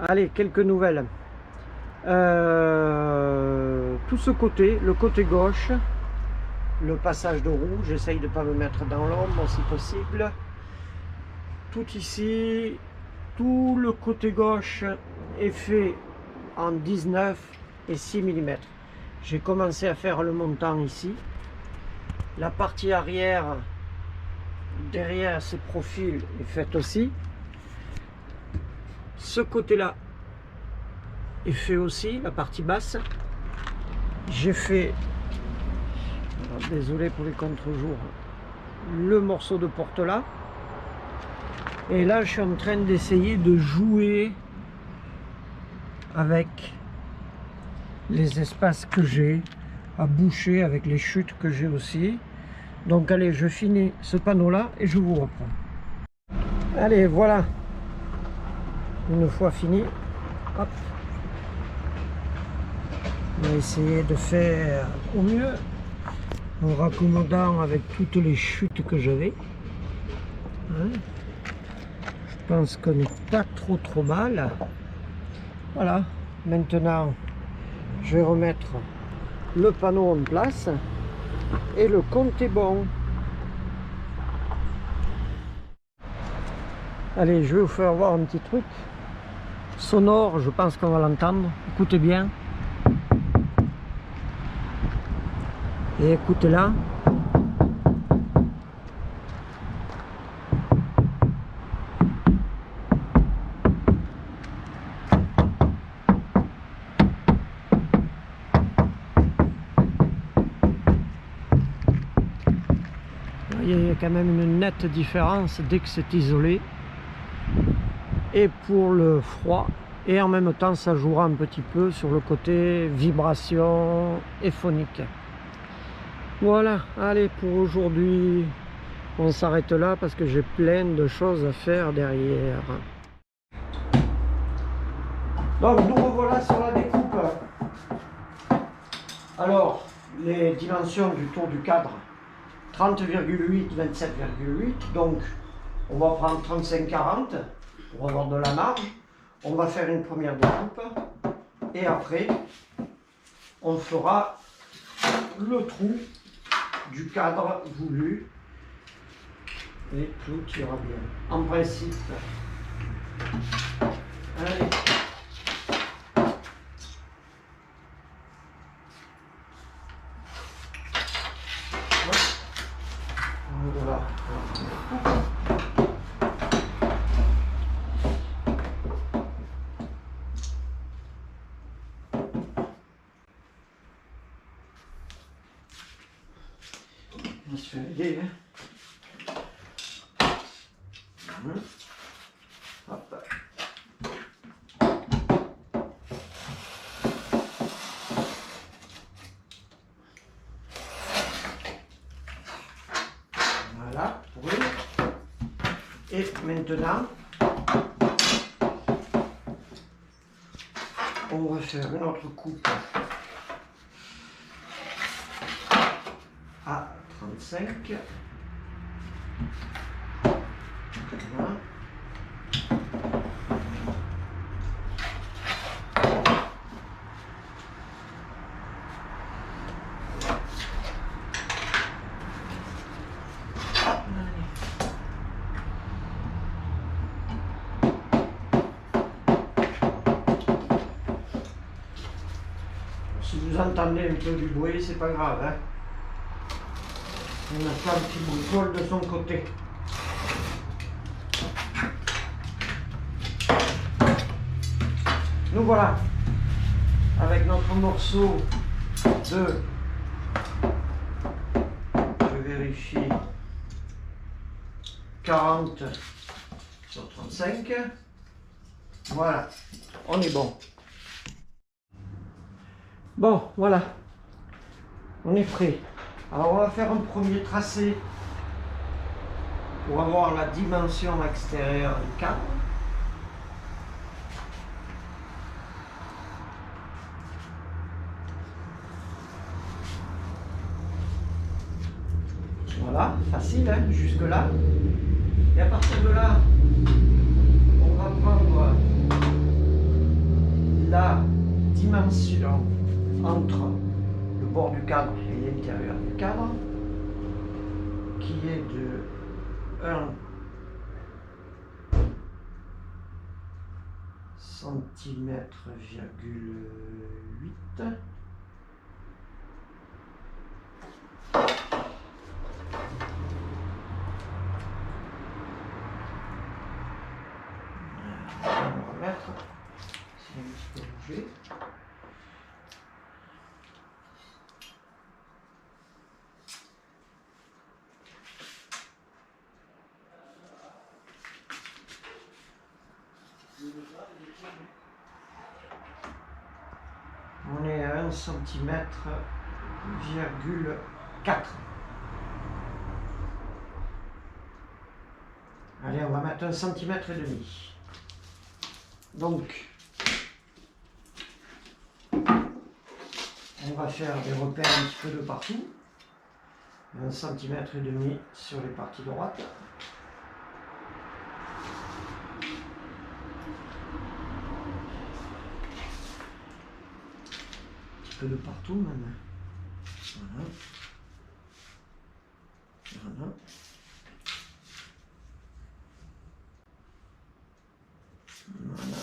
Allez, quelques nouvelles. Tout ce côté, le côté gauche, le passage de roue, j'essaye de ne pas me mettre dans l'ombre si possible. Tout ici, tout le côté gauche est fait en 19 et 6 mm. J'ai commencé à faire le montant ici. La partie arrière, derrière ce profil, est faite aussi. Ce côté-là est fait aussi, la partie basse. J'ai fait, alors, désolé pour les contre-jours, le morceau de porte là. Et là, je suis en train d'essayer de jouer avec les espaces que j'ai à boucher, avec les chutes que j'ai aussi. Donc allez, je finis ce panneau là et je vous reprends. Allez, voilà. Une fois fini, hop. On va essayer de faire au mieux en raccommodant avec toutes les chutes que j'avais. Hein, je pense qu'on n'est pas trop mal. Voilà, maintenant je vais remettre le panneau en place et le compte est bon. Allez, je vais vous faire voir un petit truc sonore, je pense qu'on va l'entendre. Écoutez bien. Et écoutez là. Il y a quand même une nette différence dès que c'est isolé. Et pour le froid, et en même temps ça jouera un petit peu sur le côté vibration et phonique. Voilà, allez, pour aujourd'hui on s'arrête là parce que j'ai plein de choses à faire derrière. Donc nous revoilà sur la découpe. Alors, les dimensions du tour du cadre, 30,8, 27,8, donc on va prendre 35-40 pour avoir de la marge. On va faire une première découpe et après on fera le trou du cadre voulu et tout ira bien. En principe, allez. Voilà. On se fait aider, hein. Hop. Voilà, pour eux. Et maintenant, on va faire une autre coupe à 35. Voilà. Si vous entendez un peu du bruit, c'est pas grave, hein. On a fait un petit bricole de son côté. Nous voilà avec notre morceau de, je vérifie, 40 sur 35. Voilà, on est bon. Bon, voilà, on est prêt. Alors on va faire un premier tracé pour avoir la dimension extérieure du cadre. Voilà, facile, hein, jusque là. Et à partir de là, on va prendre dimension entre le bord du cadre et l'intérieur du cadre, qui est de 1 cm,8. On va remettre, c'est un petit peu bougé. On est à 1 cm,4. Allez, on va mettre 1,5 cm. Donc, on va faire des repères un petit peu de partout. 1,5 cm sur les parties droites. Un petit peu de partout même. Voilà. Voilà. Voilà.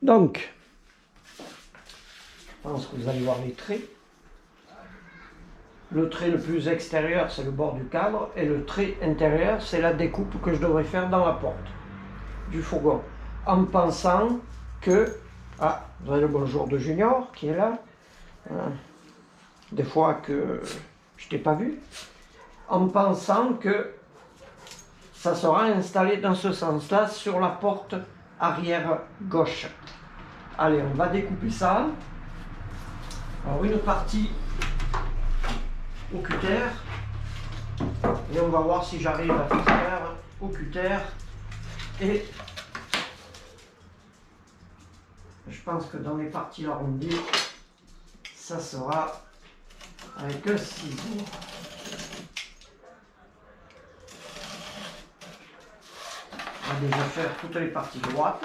Donc, je pense que vous allez voir les traits. Le trait le plus extérieur, c'est le bord du cadre, et le trait intérieur, c'est la découpe que je devrais faire dans la porte du fourgon. En pensant que... Ah, vous avez le bonjour de Junior qui est là. Des fois que je t'ai pas vu. En pensant que ça sera installé dans ce sens-là sur la porte arrière gauche. Allez, on va découper ça. Alors une partie au cutter. Et on va voir si j'arrive à tout faire au cutter. Et je pense que dans les parties arrondies, ça sera avec un ciseau. On va déjà faire toutes les parties droites.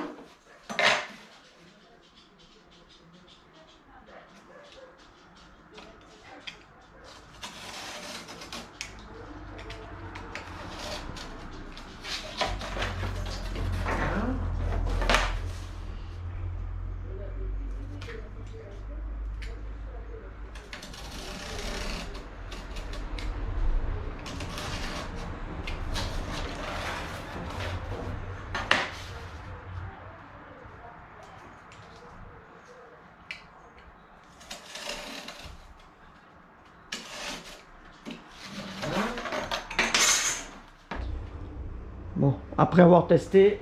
Bon, après avoir testé,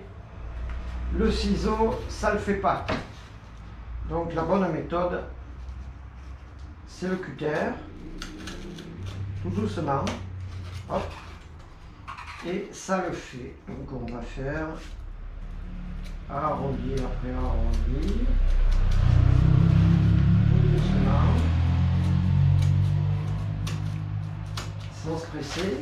le ciseau, ça le fait pas. Donc la bonne méthode, c'est le cutter, tout doucement, hop, et ça le fait. Donc on va faire arrondir après arrondir, tout doucement, sans se presser.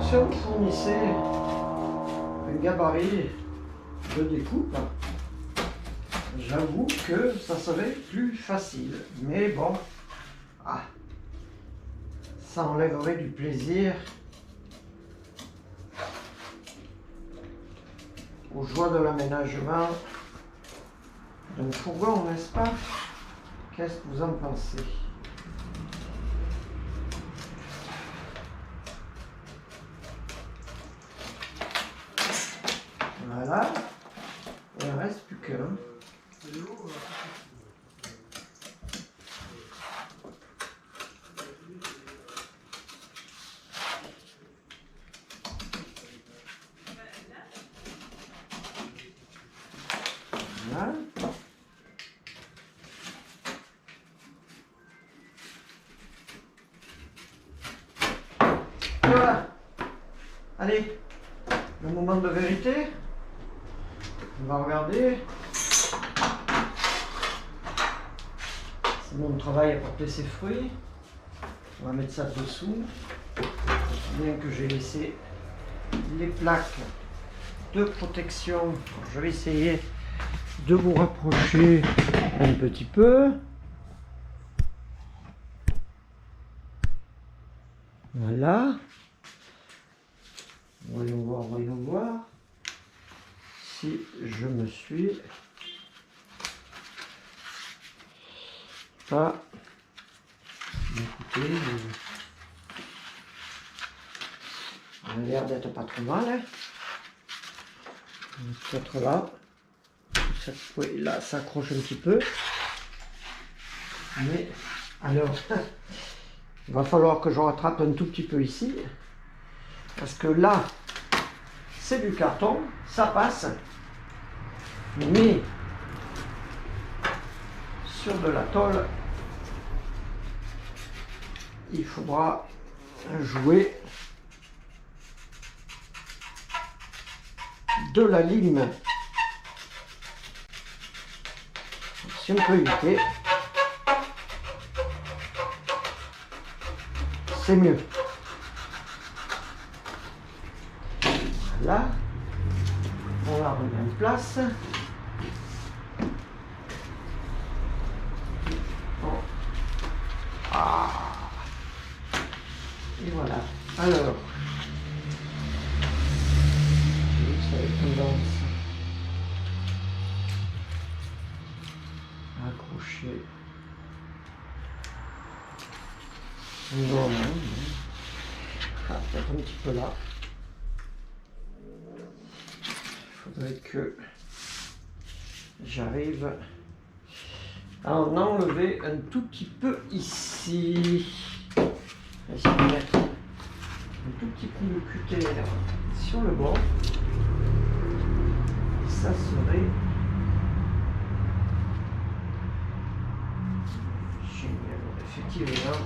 Si on fournissait un gabarit de découpe, j'avoue que ça serait plus facile. Mais bon, ça enlèverait du plaisir aux joies de l'aménagement d'un fourgon, n'est-ce pas? Qu'est-ce que vous en pensez? Voilà, il ne reste plus qu'un. Voilà. de vérité. On va regarder. Mon travail a porté ses fruits. On va mettre ça dessous. Bien que j'ai laissé les plaques de protection. Je vais essayer de vous rapprocher un petit peu. Voilà. Voyons voir si je me suis pas écoutez, on a l'air d'être pas trop mal. Hein. Peut-être là, cette fouille là s'accroche un petit peu. Mais alors, il va falloir que je rattrape un tout petit peu ici. Parce que là, c'est du carton, ça passe. Mais sur de la tôle, il faudra jouer de la lime. Si on peut éviter, c'est mieux. Voilà, on la remet en place. Et voilà. Alors, ça a tendance à accrocher. Non. Ah, peut-être un petit peu là. Il faudrait que j'arrive à en enlever un tout petit peu ici. Essayer de mettre un tout petit coup de cutter sur le bord. Et ça serait génial, effectivement.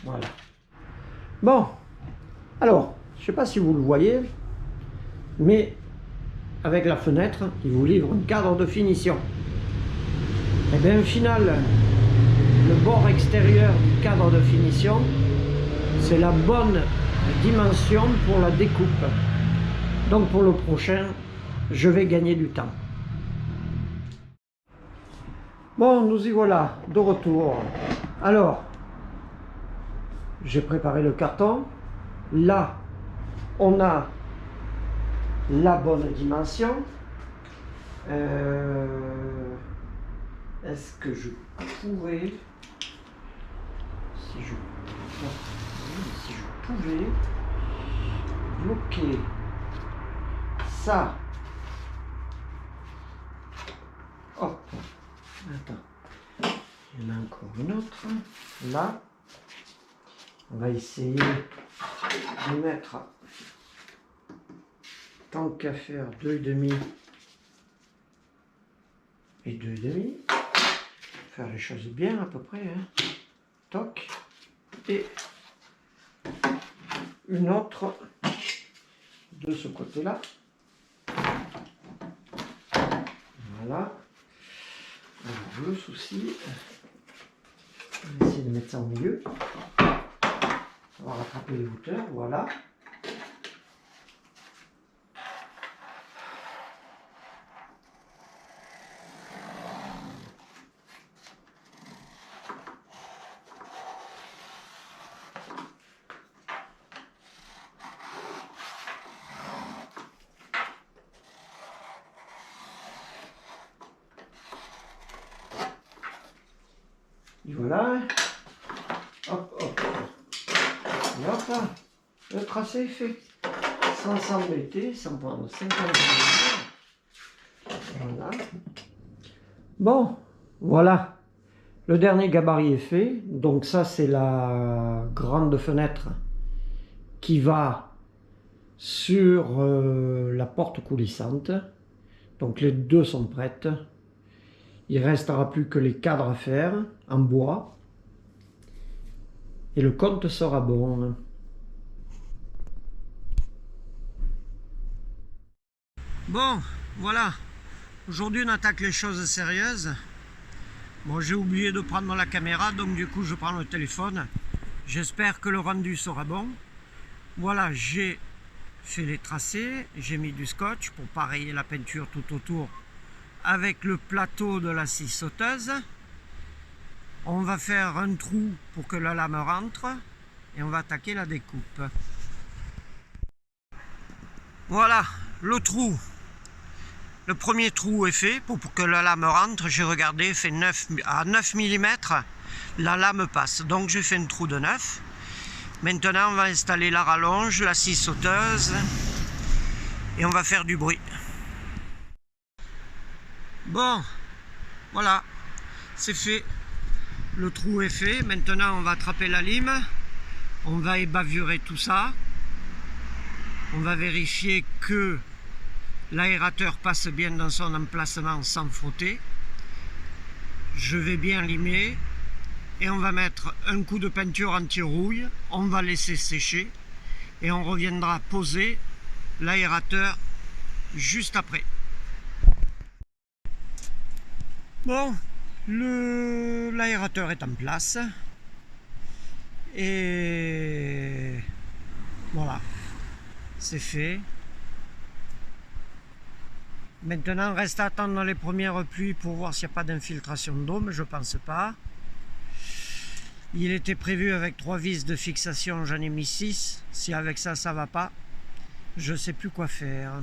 Voilà. Bon, alors, je ne sais pas si vous le voyez, mais avec la fenêtre, il vous livre un cadre de finition. Et bien au final, le bord extérieur du cadre de finition, c'est la bonne dimension pour la découpe. Donc pour le prochain, je vais gagner du temps. Bon, nous y voilà, de retour. Alors, j'ai préparé le carton. Là, on a la bonne dimension. Est-ce que je pourrais, si je pouvais bloquer ça. Hop, attends, il y en a encore une autre. Là, on va essayer de mettre, tant qu'à faire, 2,5 et 2,5. Faire les choses bien à peu près. Hein. Toc. Et une autre de ce côté-là. Voilà. Alors, le souci, on va essayer de mettre ça au milieu. On va rattraper les hauteurs, voilà. Et voilà. Hop, hop. Et hop. ça, le tracé est fait. Sans s'embêter, sans prendre 50 minutes. Voilà. Bon, voilà. Le dernier gabarit est fait. Donc ça, c'est la grande fenêtre qui va sur la porte coulissante. Donc les deux sont prêtes. Il ne restera plus que les cadres à faire en bois. Et le compte sera bon. Bon, voilà. Aujourd'hui, on attaque les choses sérieuses. Bon, j'ai oublié de prendre la caméra, donc du coup, je prends le téléphone. J'espère que le rendu sera bon. Voilà, j'ai fait les tracés. J'ai mis du scotch pour pareiller la peinture tout autour avec le plateau de la scie sauteuse. On va faire un trou pour que la lame rentre et on va attaquer la découpe. Voilà, le trou. Le premier trou est fait pour que la lame rentre. J'ai regardé, fait 9 mm, la lame passe. Donc j'ai fait un trou de 9. Maintenant on va installer la rallonge, la scie sauteuse et on va faire du bruit. Bon, voilà, c'est fait. Le trou est fait. Maintenant on va attraper la lime. On va ébavurer tout ça. On va vérifier que l'aérateur passe bien dans son emplacement sans frotter. Je vais bien limer et on va mettre un coup de peinture anti-rouille. On va laisser sécher et on reviendra poser l'aérateur juste après. Bon, l'aérateur est en place et voilà, c'est fait. Maintenant, reste à attendre les premières pluies pour voir s'il n'y a pas d'infiltration d'eau, mais je ne pense pas. Il était prévu avec 3 vis de fixation, j'en ai mis 6. Si avec ça, ça ne va pas, je ne sais plus quoi faire.